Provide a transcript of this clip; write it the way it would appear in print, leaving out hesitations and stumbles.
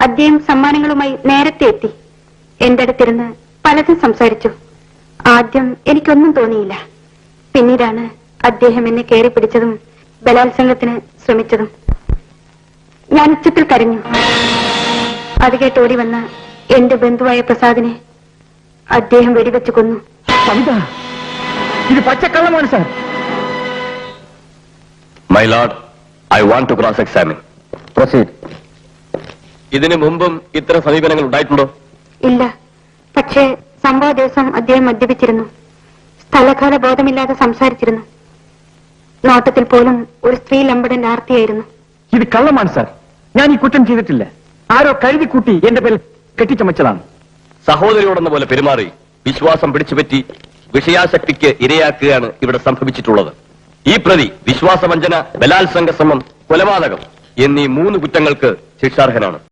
അദ്ദേഹം സമ്മാനങ്ങളുമായി നേരത്തെ എത്തി. എന്റെ അടുത്തിരുന്ന് പലതും സംസാരിച്ചു. ആദ്യം എനിക്കൊന്നും തോന്നിയില്ല. പിന്നീടാണ് അദ്ദേഹം എന്നെ കയറി പിടിച്ചതും ബലാത്സംഗത്തിന് ശ്രമിച്ചതും. ഞാൻ ഉച്ചത്തിൽ കരഞ്ഞു. അത് കേട്ട് ഓടി വന്ന എന്റെ ബന്ധുവായ പ്രസാദിനെ അദ്ദേഹം വെടിവെച്ച് കൊന്നു. ഇത് പച്ചക്കള്ളമാണ് sir. My lord, I want to cross examine. Proceed. ഇതിനു മുമ്പും ഇത്തരം സമീപനങ്ങൾ ഉണ്ടായിട്ടുണ്ടോ? ഇല്ല. പക്ഷേ സംഭവ ദിവസം അദ്ദേഹം മദ്യപിച്ചിരുന്നു. സ്ഥലകാല ബോധമില്ലാതെ സംസാരിച്ചിരുന്നു. നോട്ടത്തിൽ പോലും ഒരു സ്ത്രീ ലംബടന്റെ ആർത്തിയായിരുന്നു. ഇത് കള്ളമാണ് സാർ. ഞാൻ ഈ കുറ്റം ചെയ്തിട്ടില്ല. ആരോ കരുതി കൂട്ടി എന്റെ പേരിൽ കെട്ടിച്ചമച്ചതാണ്. സഹോദരിയോടെന്ന പോലെ പെരുമാറി വിശ്വാസം പിടിച്ചുപറ്റി വിഷയാസക്തിക്ക് ഇരയാക്കുകയാണ് ഇവിടെ സംഭവിച്ചിട്ടുള്ളത്. ഈ പ്രതി വിശ്വാസവഞ്ചന, ബലാത്സംഗ ശ്രമം, കൊലപാതകം എന്നീ 3 കുറ്റങ്ങൾക്ക് ശിക്ഷാർഹനാണ്.